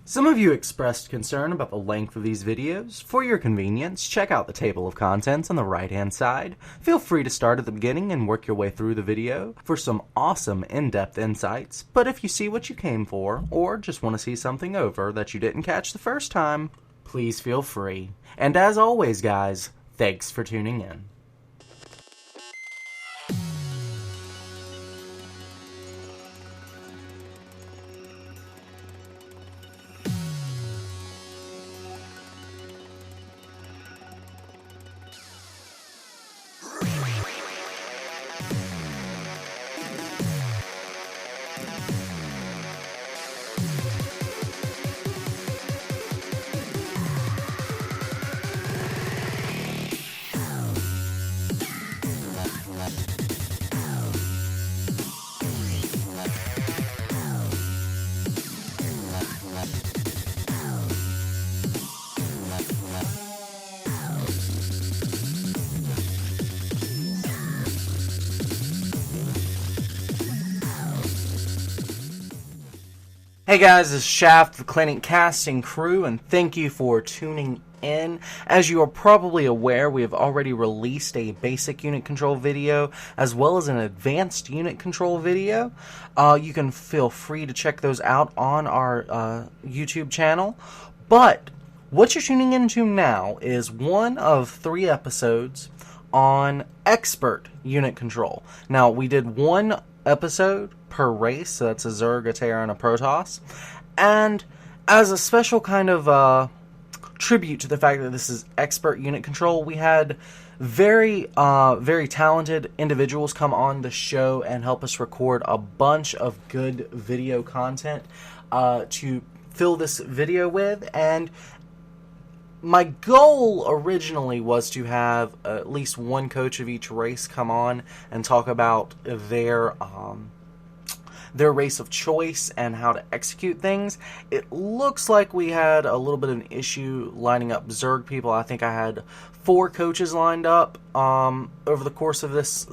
Some of you expressed concern about the length of these videos. For your convenience, check out the table of contents on the right-hand side. Feel free to start at the beginning and work your way through the video for some awesome in-depth insights. But if you see what you came for, or just want to see something over that you didn't catch the first time, please feel free. And as always, guys, thanks for tuning in. Hey guys, this is Shaft, the Clinic Casting crew, and thank you for tuning in. As you are probably aware, we have already released a basic unit control video as well as an advanced unit control video. You can feel free to check those out on our YouTube channel. But what you're tuning into now is one of 3 episodes on expert unit control. Now, we did one episode per race, so that's a Zerg, a Terran, and a Protoss. And as a special kind of tribute to the fact that this is expert unit control, we had very talented individuals come on the show and help us record a bunch of good video content to fill this video with. And my goal originally was to have at least one coach of each race come on and talk about their race of choice and how to execute things. It looks like we had a little bit of an issue lining up Zerg people. I think I had 4 coaches lined up over the course of this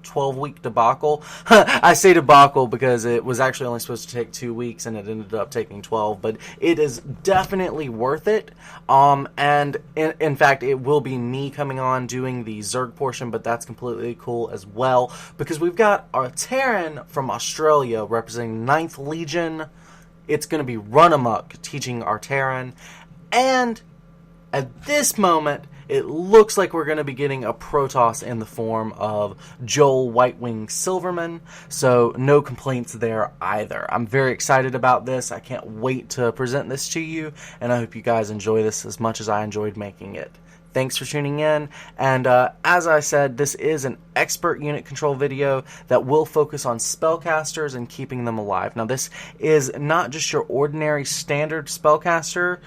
12-week debacle. I say debacle because it was actually only supposed to take 2 weeks and it ended up taking 12, but it is definitely worth it. And in fact, it will be me coming on doing the Zerg portion, but that's completely cool as well because we've got our Terran from Australia representing 9th Legion. It's going to be RunAmok teaching our Terran, and at this moment, it looks like we're going to be getting a Protoss in the form of Joel Whitewing Silverman, so no complaints there either. I'm very excited about this. I can't wait to present this to you, and I hope you guys enjoy this as much as I enjoyed making it. Thanks for tuning in, and as I said, this is an expert unit control video that will focus on spellcasters and keeping them alive. Now, this is not just your ordinary standard spellcaster.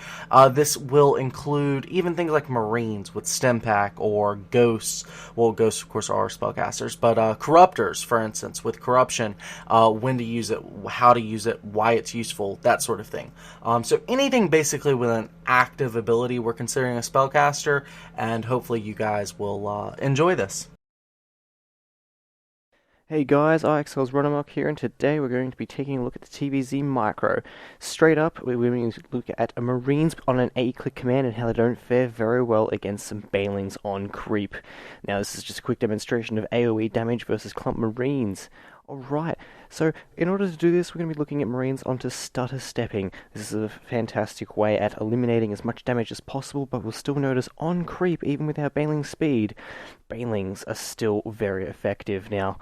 This will include even things like Marines with Stim Pack or Ghosts. Well, Ghosts, of course, are spellcasters, but Corruptors, for instance, with Corruption, when to use it, how to use it, why it's useful, that sort of thing. So anything basically with an active ability we're considering a spellcaster, and hopefully you guys will enjoy this. Hey guys, IXLRunAmok here, and today we're going to be taking a look at the TVZ Micro. Straight up, we're going to look at Marines on an A-click command and how they don't fare very well against some Banelings on creep. Now, this is just a quick demonstration of AoE damage versus clump Marines. Alright, so in order to do this, we're going to be looking at Marines onto stutter stepping. This is a fantastic way at eliminating as much damage as possible, but we'll still notice on creep, even with our Baneling speed, Banelings are still very effective. Now,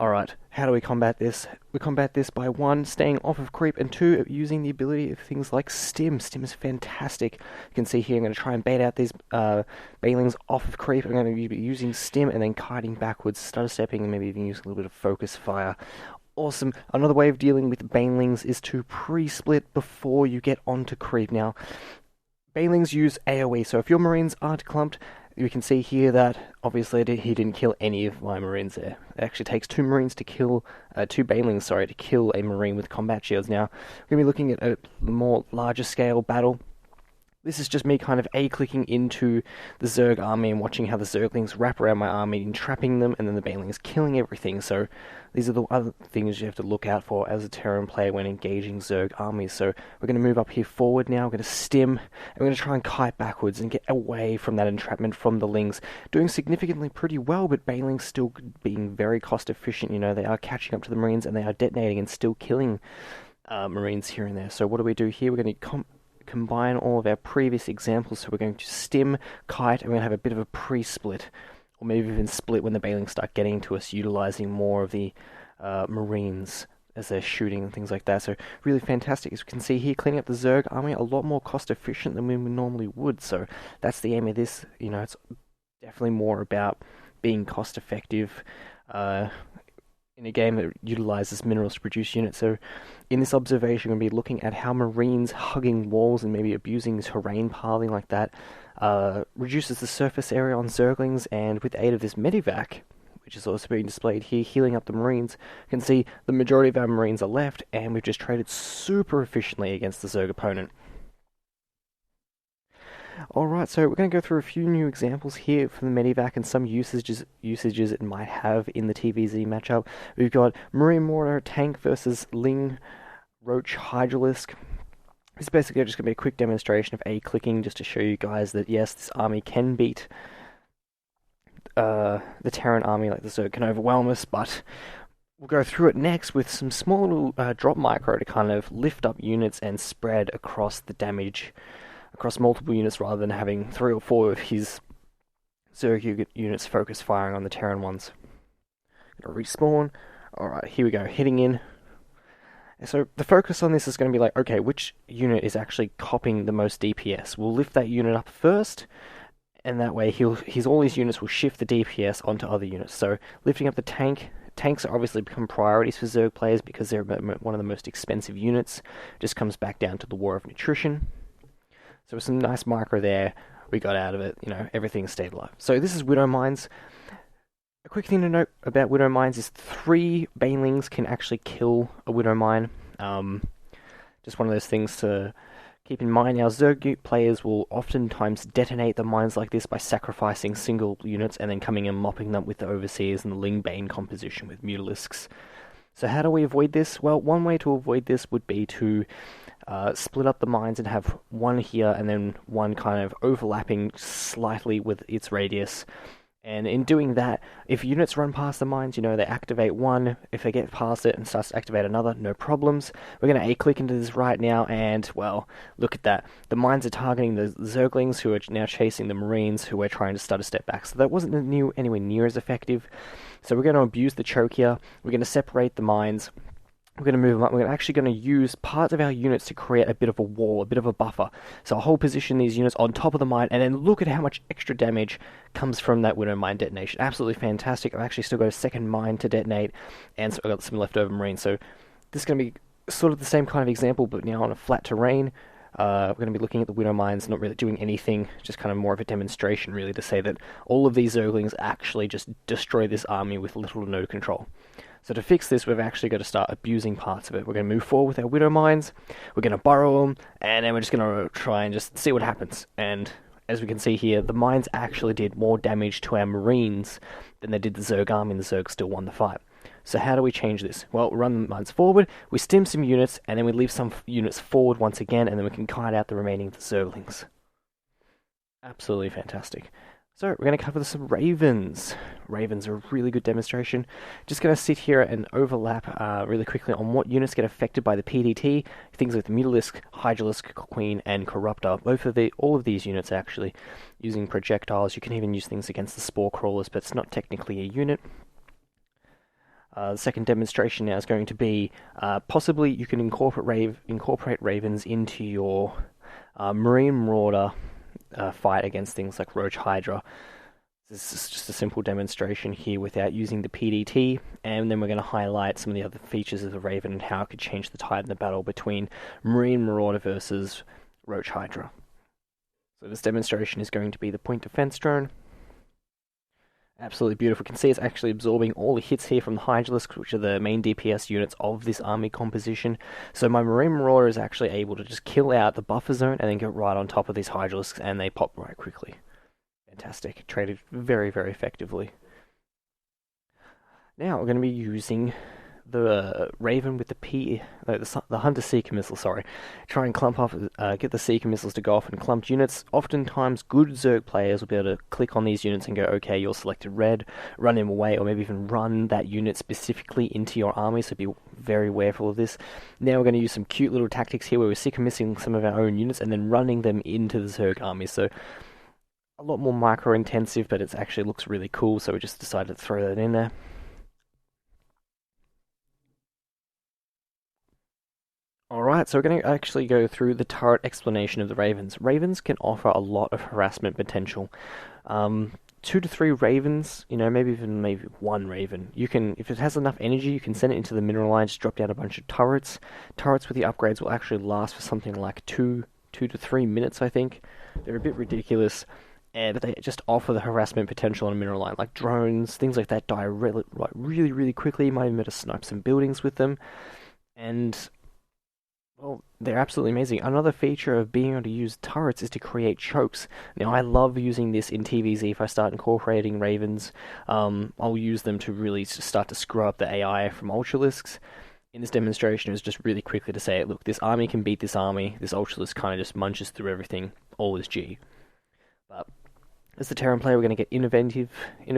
alright, how do we combat this? We combat this by 1, staying off of creep, and 2, using the ability of things like Stim. Stim is fantastic. You can see here I'm going to try and bait out these Banelings off of creep. I'm going to be using Stim and then kiting backwards, stutter stepping, and maybe even using a little bit of focus fire. Awesome. Another way of dealing with Banelings is to pre-split before you get onto creep. Now, Banelings use AoE, so if your Marines aren't clumped, you can see here that obviously he didn't kill any of my Marines there. It actually takes 2 Marines to kill, 2 Banelings, sorry, to kill a Marine with combat shields. Now, we're going to be looking at a more larger scale battle. This is just me kind of A-clicking into the Zerg army and watching how the Zerglings wrap around my army and trapping them, and then the Banelings killing everything. So these are the other things you have to look out for as a Terran player when engaging Zerg armies. So we're going to move up here forward now, we're going to stim, and we're going to try and kite backwards and get away from that entrapment from the Lings. Doing significantly pretty well, but Banelings still being very cost efficient. You know, they are catching up to the Marines and they are detonating and still killing Marines here and there. So what do we do here? We're going to combine all of our previous examples. So we're going to stim, kite, and we're going to have a bit of a pre-split, or maybe even split when the Banelings start getting to us, utilizing more of the Marines as they're shooting and things like that. So really fantastic. As we can see here, cleaning up the Zerg army a lot more cost efficient than we normally would. So that's the aim of this. You know, it's definitely more about being cost effective in a game that utilizes minerals to produce units. So in this observation, we're going to be looking at how Marines hugging walls and maybe abusing terrain pathing like that reduces the surface area on Zerglings, and with the aid of this medivac, which is also being displayed here, healing up the Marines, you can see the majority of our Marines are left, and we've just traded super efficiently against the Zerg opponent. Alright, so we're going to go through a few new examples here from the medivac and some usages it might have in the TVZ matchup. We've got Marine Mortar Tank versus Ling Roach Hydralisk. It's basically just going to be a quick demonstration of A-clicking just to show you guys that yes, this army can beat the Terran army, like the Zerg can overwhelm us, but we'll go through it next with some small little drop micro to kind of lift up units and spread across the damage across multiple units rather than having 3 or 4 of his Zerg units focus firing on the Terran ones. Gonna respawn. Alright, here we go, hitting in. So the focus on this is going to be like, okay, which unit is actually copying the most DPS? We'll lift that unit up first, and that way all his units will shift the DPS onto other units. So lifting up the tank. Tanks are obviously become priorities for Zerg players because they're one of the most expensive units. Just comes back down to the war of nutrition. So with some nice micro there, we got out of it, you know, everything stayed alive. So this is Widow Mines. A quick thing to note about Widow Mines is 3 Banelings can actually kill a Widow Mine. Just one of those things to keep in mind. Now, Zerg players will oftentimes detonate the mines like this by sacrificing single units and then coming and mopping them with the Overseers and the Ling Bane composition with Mutalisks. So how do we avoid this? Well, one way to avoid this would be to split up the mines and have one here and then one kind of overlapping slightly with its radius. And in doing that, if units run past the mines, you know, they activate one. If they get past it and starts to activate another, no problems. We're going to A-click into this right now, and, well, look at that. The mines are targeting the Zerglings, who are now chasing the Marines, who are trying to start a step back. So that wasn't anywhere near as effective. So we're going to abuse the choke here. We're going to separate the mines. We're going to move them up. We're actually going to use parts of our units to create a bit of a wall, a bit of a buffer. So I'll hold position these units on top of the mine, and then look at how much extra damage comes from that Widow Mine detonation. Absolutely fantastic. I've actually still got a second mine to detonate, and so I've got some leftover Marines. So this is going to be sort of the same kind of example, but now on a flat terrain. We're going to be looking at the Widow Mines, not really doing anything, just kind of more of a demonstration, really, to say that all of these Zerglings actually just destroy this army with little to no control. So to fix this, we've actually got to start abusing parts of it. We're going to move forward with our Widow Mines, we're going to burrow them, and then we're just going to try and just see what happens. And as we can see here, the mines actually did more damage to our Marines than they did the Zerg army, and the Zerg still won the fight. So how do we change this? Well, we run the mines forward, we stim some units, and then we leave some units forward once again, and then we can kite out the remaining of the Zerglings. Absolutely fantastic. So we're going to cover some Ravens. Ravens are a really good demonstration. Just going to sit here and overlap really quickly on what units get affected by the PDT. Things like the Mutalisk, Hydralisk, Queen, and Corruptor. All of these units are actually using projectiles. You can even use things against the Spore Crawlers, but it's not technically a unit. The second demonstration now is going to be possibly you can incorporate Ravens into your Marine Marauder fight against things like Roach Hydra. This is just a simple demonstration here without using the PDT, and then we're going to highlight some of the other features of the Raven and how it could change the tide in the battle between Marine Marauder versus Roach Hydra. So this demonstration is going to be the point defense drone. Absolutely beautiful. You can see it's actually absorbing all the hits here from the Hydralisks, which are the main DPS units of this army composition. So my Marine Marauder is actually able to just kill out the buffer zone and then get right on top of these Hydralisks, and they pop right quickly. Fantastic. Traded very, very effectively. Now we're going to be using the Raven with the Hunter Seeker missile. Sorry, try and clump off, get the Seeker missiles to go off in clumped units. Oftentimes, good Zerg players will be able to click on these units and go, okay, you're selected red, run him away, or maybe even run that unit specifically into your army. So be very careful of this. Now we're going to use some cute little tactics here where we're Seeker missing some of our own units and then running them into the Zerg army. So a lot more micro intensive, but it actually looks really cool. So we just decided to throw that in there. Alright, so we're going to actually go through the turret explanation of the Ravens. Ravens can offer a lot of harassment potential. 2 to 3 Ravens, maybe even one Raven. You can, if it has enough energy, you can send it into the mineral line, just drop down a bunch of turrets. Turrets with the upgrades will actually last for something like 2 to 3 minutes, I think. They're a bit ridiculous, but they just offer the harassment potential on a mineral line. Like drones, things like that die really, really quickly. You might even be able to snipe some buildings with them. And well, they're absolutely amazing. Another feature of being able to use turrets is to create chokes. Now, I love using this in TVZ. If I start incorporating Ravens, I'll use them to really start to screw up the AI from Ultralisks. In this demonstration, it was just really quickly to say, look, this army can beat this army. This Ultralisk kind of just munches through everything. All is G. But as the Terran player, we're going to get innovative. We're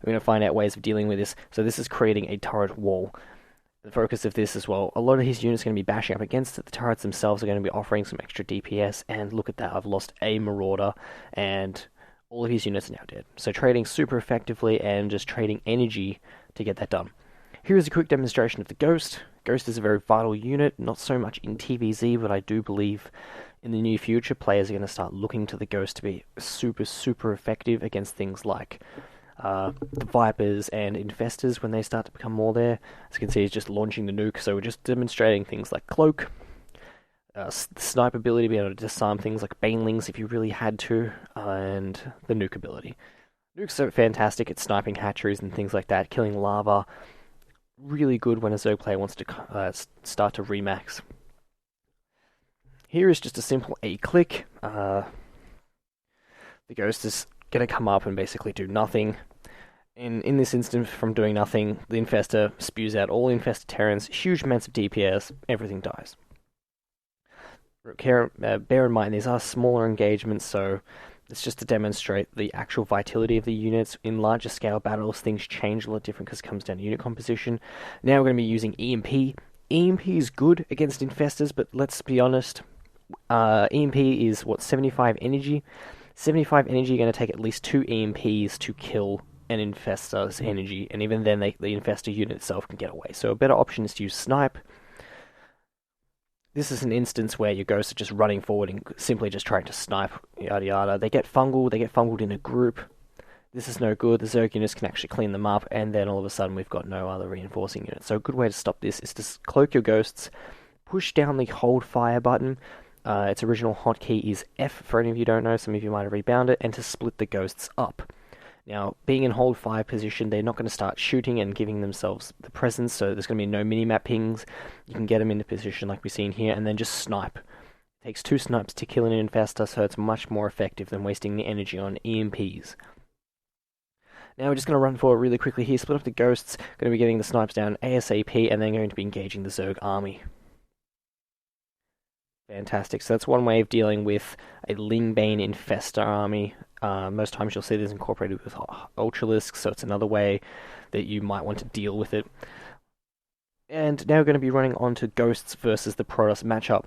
going to find out ways of dealing with this. So this is creating a turret wall. The focus of this as well, a lot of his units are going to be bashing up against it. The turrets themselves are going to be offering some extra DPS, and look at that, I've lost a Marauder, and all of his units are now dead. So trading super effectively, and just trading energy to get that done. Here is a quick demonstration of the Ghost. Ghost is a very vital unit, not so much in TVZ, but I do believe in the near future, players are going to start looking to the Ghost to be super effective against things like the Vipers and Infestors when they start to become more there. As you can see, he's just launching the nuke, so we're just demonstrating things like Cloak, snipe ability, be able to disarm things like Banelings if you really had to, and the nuke ability. Nuke's are fantastic at sniping hatcheries and things like that, killing lava. Really good when a Zerg player wants to start to remax. Here is just a simple A-click. The Ghost is going to come up and basically do nothing. In this instance, from doing nothing, the Infestor spews out all infested Terrans, huge amounts of DPS, everything dies. Bear in mind, these are smaller engagements, so it's just to demonstrate the actual vitality of the units. In larger scale battles, things change a lot different because it comes down to unit composition. Now we're going to be using EMP. EMP is good against Infestors, but let's be honest, EMP is, 75 energy? 75 energy, you're going to take at least 2 EMPs to kill an Infestor's energy, and even then the Infestor unit itself can get away. So a better option is to use Snipe. This is an instance where your Ghosts are just running forward and simply just trying to snipe, yada yada. They get fungled in a group. This is no good. The Zerg units can actually clean them up, and then all of a sudden we've got no other reinforcing units. So a good way to stop this is to cloak your Ghosts, push down the hold fire button. Its original hotkey is F, for any of you who don't know, some of you might have rebound it, and to split the Ghosts up. Now, being in hold fire position, they're not going to start shooting and giving themselves the presence, so there's going to be no minimap pings. You can get them into position like we've seen here, and then just snipe. It takes 2 snipes to kill an Infestor, so it's much more effective than wasting the energy on EMPs. Now we're just going to run forward really quickly here, split up the Ghosts, going to be getting the snipes down ASAP, and then going to be engaging the Zerg army. Fantastic. So that's one way of dealing with a Lingbane Infestor army. Most times you'll see this incorporated with Ultralisks, so it's another way that you might want to deal with it. And now we're going to be running on to Ghosts versus the Protoss matchup.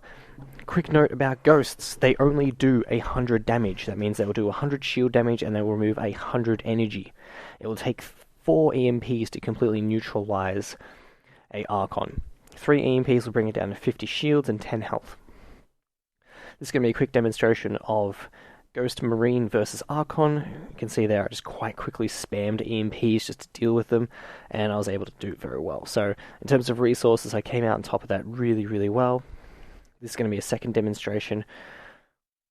Quick note about Ghosts, they only do 100 damage. That means they will do 100 shield damage and they will remove 100 energy. It will take 4 EMPs to completely neutralize a Archon. 3 EMPs will bring it down to 50 shields and 10 health. This is going to be a quick demonstration of Ghost Marine versus Archon. You can see there I just quite quickly spammed EMPs just to deal with them, and I was able to do it very well. So in terms of resources, I came out on top of that really well. This is going to be a second demonstration.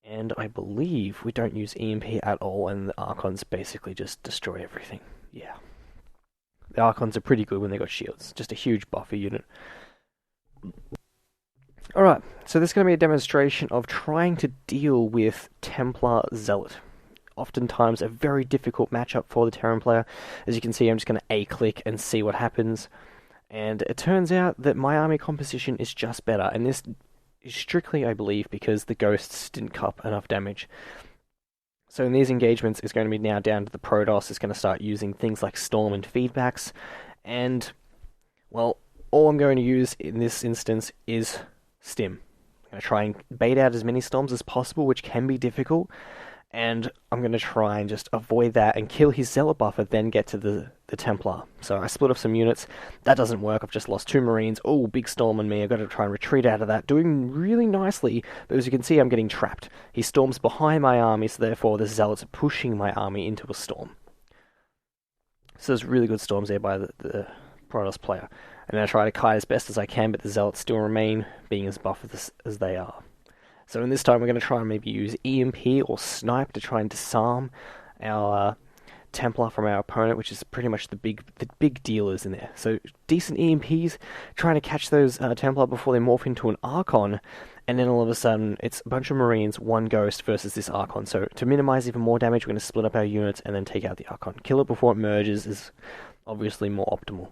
And I believe we don't use EMP at all, and the Archons basically just destroy everything. Yeah. The Archons are pretty good when they got shields. Just a huge buffer unit. Alright, so this is going to be a demonstration of trying to deal with Templar Zealot. Oftentimes a very difficult matchup for the Terran player. As you can see, I'm just going to A-click and see what happens. And it turns out that my army composition is just better, and this is strictly, I believe, because the Ghosts didn't cup enough damage. So in these engagements, it's going to be now down to the protoss. It's going to start using things like Storm and feedbacks, and, well, all I'm going to use in this instance is Stim. I'm going to try and bait out as many Storms as possible, which can be difficult, and I'm going to try and just avoid that and kill his Zealot buffer, then get to the Templar. So I split off some units. That doesn't work. I've just lost 2 Marines. Oh, big storm on me. I've got to try and retreat out of that. Doing really nicely, but as you can see, I'm getting trapped. He storms behind my army, so therefore the Zealots are pushing my army into a storm. So there's really good storms there by the Protoss player. And I try to kite as best as I can, but the Zealots still remain, being as buffered as they are. So in this time, we're going to try and maybe use EMP or Snipe to try and disarm our Templar from our opponent, which is pretty much the big dealers in there. So decent EMPs, trying to catch those Templar before they morph into an Archon, and then all of a sudden it's a bunch of Marines, 1 Ghost versus this Archon. So to minimize even more damage, we're going to split up our units and then take out the Archon. Kill it before it merges is obviously more optimal.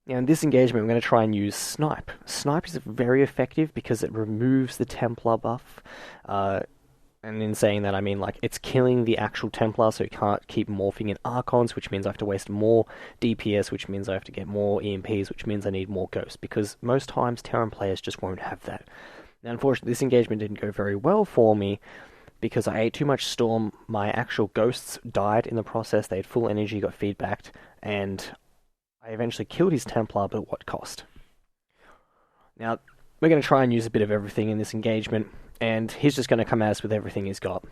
Now in this engagement, we're going to try and use Snipe. Snipe is very effective because it removes the Templar buff. And in saying that, I mean, like, it's killing the actual Templar, so it can't keep morphing in Archons, which means I have to waste more DPS, which means I have to get more EMPs, which means I need more Ghosts, because most times Terran players just won't have that. Now, unfortunately, this engagement didn't go very well for me, because I ate too much Storm. My actual Ghosts died in the process. They had full energy, got feedbacked, and I eventually killed his Templar, but at what cost? Now, we're going to try and use a bit of everything in this engagement, and he's just going to come at us with everything he's got.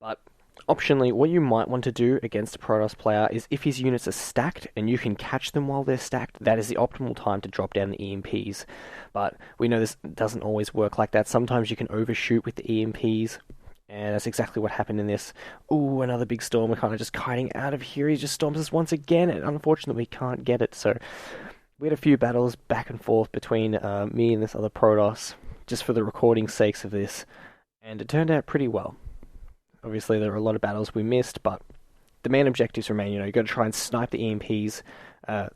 But, optionally, what you might want to do against a Protoss player is if his units are stacked, and you can catch them while they're stacked, that is the optimal time to drop down the EMPs. But we know this doesn't always work like that. Sometimes you can overshoot with the EMPs, and that's exactly what happened in this. Ooh, another big storm. We're kind of just kiting out of here. He just storms us once again, and unfortunately we can't get it. So we had a few battles back and forth between me and this other Protoss, just for the recording sakes of this, and it turned out pretty well. Obviously, there were a lot of battles we missed, but the main objectives remain. You know, you've got to try and snipe the EMPs,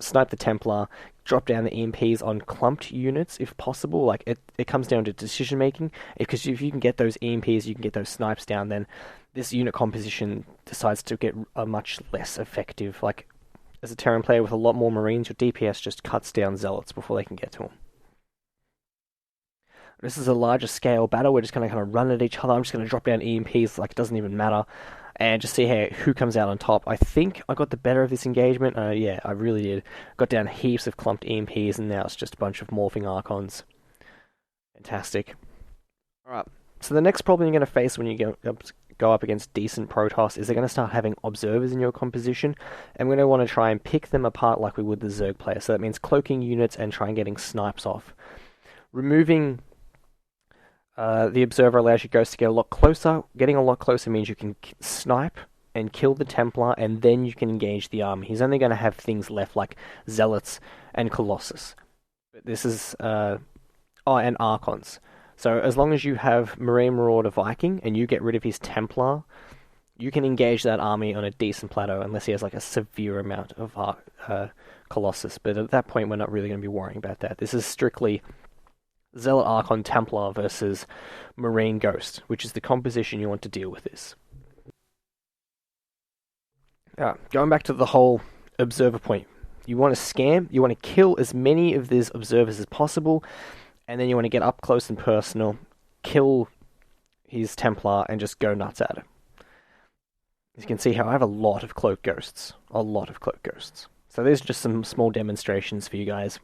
snipe the Templar, drop down the EMPs on clumped units if possible. Like, it comes down to decision making, because if you can get those EMPs, you can get those snipes down, then this unit composition decides to get a much less effective. Like, as a Terran player with a lot more Marines, your DPS just cuts down Zealots before they can get to them. This is a larger scale battle. We're just going to kind of run at each other. I'm just going to drop down EMPs like it doesn't even matter, and just see who comes out on top. I think I got the better of this engagement. Yeah, I really did. Got down heaps of clumped EMPs, and now it's just a bunch of morphing Archons. Fantastic. Alright, so the next problem you're going to face when you go up against decent Protoss is they're going to start having observers in your composition, and we're going to want to try and pick them apart like we would the Zerg player. So that means cloaking units and trying getting snipes off. Removing the observer allows your Ghost to get a lot closer. Getting a lot closer means you can snipe and kill the Templar, and then you can engage the army. He's only going to have things left like Zealots and Colossus. But this is and Archons. So as long as you have Marine Marauder Viking and you get rid of his Templar, you can engage that army on a decent plateau, unless he has like a severe amount of Colossus. But at that point, we're not really going to be worrying about that. This is strictly Zealot Archon Templar versus Marine Ghost, which is the composition you want to deal with this. Going back to the whole observer point. You want to scam, you want to kill as many of these observers as possible, and then you want to get up close and personal, kill his Templar, and just go nuts at it. As you can see how I have a lot of Cloak Ghosts. A lot of Cloak Ghosts. So there's just some small demonstrations for you guys.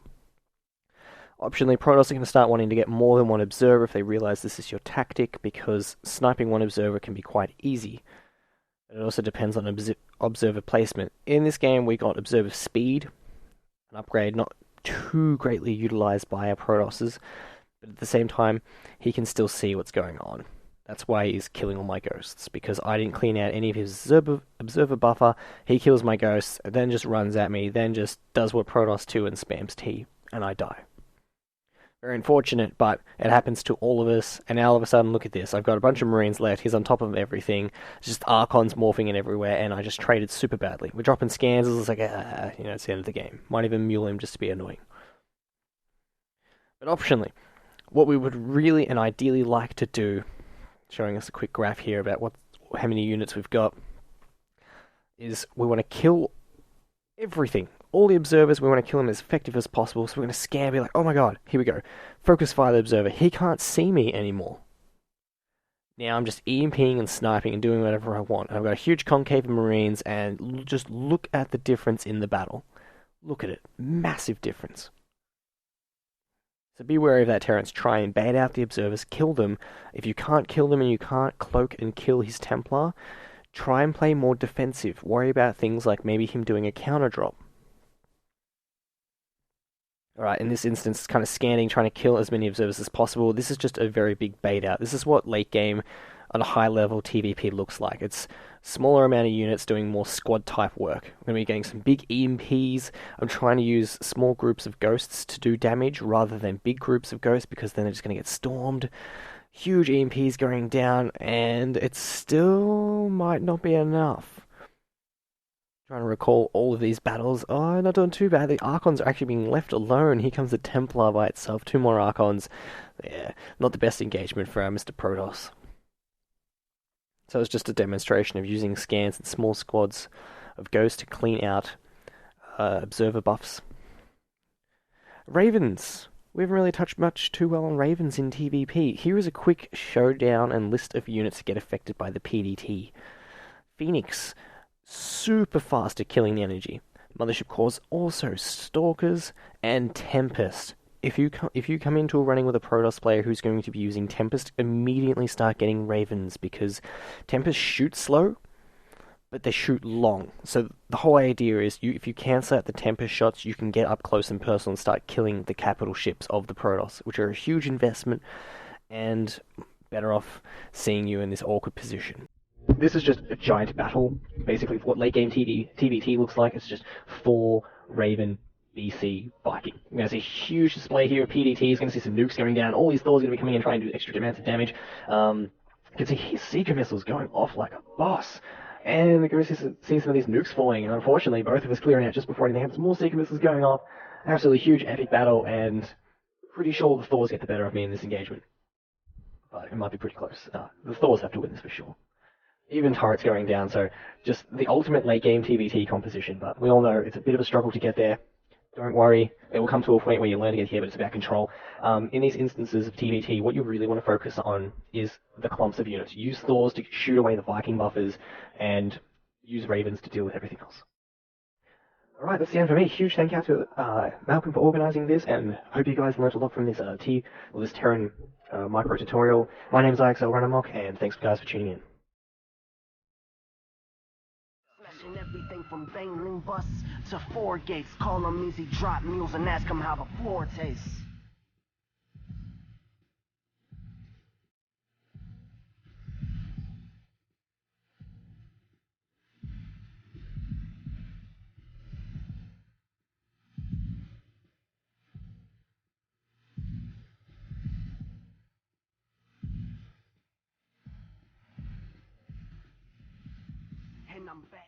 Optionally, Protoss are going to start wanting to get more than one observer if they realize this is your tactic, because sniping one observer can be quite easy. It also depends on observer placement. In this game, we got observer speed, an upgrade not too greatly utilized by our Protosses, But at the same time, he can still see what's going on. That's why he's killing all my ghosts, because I didn't clean out any of his observer buffer. He kills my ghosts, then just runs at me, then just does what Protoss 2 and spams T, and I die. Very unfortunate, but it happens to all of us, and now all of a sudden, look at this. I've got a bunch of Marines left, he's on top of everything, just Archons morphing in everywhere, and I just traded super badly. We're dropping scans, it's like, it's the end of the game. Might even mule him just to be annoying. But optionally, what we would really and ideally like to do, showing us a quick graph here about how many units we've got, is we want to kill everything. All the observers, we want to kill them as effective as possible, so we're going to scan, be like, oh my god, here we go. Focus fire the observer. He can't see me anymore. Now I'm just EMPing and sniping and doing whatever I want. And I've got a huge concave of Marines, and just look at the difference in the battle. Look at it. Massive difference. So be wary of that, Terrans. Try and bait out the observers, kill them. If you can't kill them and you can't cloak and kill his Templar, try and play more defensive. Worry about things like maybe him doing a counter drop. Alright, in this instance, it's kind of scanning, trying to kill as many observers as possible. This is just a very big bait out. This is what late game on a high level TVP looks like. It's smaller amount of units doing more squad type work. I'm going to be getting some big EMPs. I'm trying to use small groups of ghosts to do damage rather than big groups of ghosts, because then they're just going to get stormed. Huge EMPs going down, and it still might not be enough. Trying to recall all of these battles. Oh, not doing too bad. The Archons are actually being left alone. Here comes the Templar by itself. 2 more Archons. Yeah, not the best engagement for our Mr. Protoss. So it's just a demonstration of using scans and small squads of ghosts to clean out observer buffs. Ravens. We haven't really touched much too well on Ravens in TVP. Here is a quick showdown and list of units that get affected by the PDT. Phoenix. Super fast at killing the energy. Mothership cores also Stalkers and Tempest. If you come into a running with a Protoss player who's going to be using Tempest, immediately start getting Ravens, because Tempest shoot slow, but they shoot long. So the whole idea is, if you cancel out the Tempest shots, you can get up close and personal and start killing the capital ships of the Protoss, which are a huge investment, and better off seeing you in this awkward position. This is just a giant battle, basically, for what late game TVT looks like. It's just 4 Raven, BC, Viking. We're going to see a huge display here of PDTs, going to see some nukes going down. All these Thors are going to be coming in trying to do extra amounts of damage. You can see his Seeker missiles going off like a boss. And we're going to see some of these nukes falling, and unfortunately, both of us clearing out just before anything happens. More Seeker missiles going off. Absolutely huge, epic battle, and pretty sure the Thors get the better of me in this engagement. But it might be pretty close. The Thors have to win this for sure. Even turrets going down, so just the ultimate late game TVT composition, but we all know it's a bit of a struggle to get there. Don't worry, it will come to a point where you learn to get here, but it's about control. In these instances of TVT, what you really want to focus on is the clumps of units. Use Thors to shoot away the Viking buffers, and use Ravens to deal with everything else. Alright, that's the end for me. Huge thank you to Malcolm for organising this, and hope you guys learnt a lot from this this Terran micro tutorial. My name is IXLRunAmok, and thanks guys for tuning in. Everything from bangling busts to 4 gates. Call them easy drop mules and ask them how the floor tastes. And I'm back.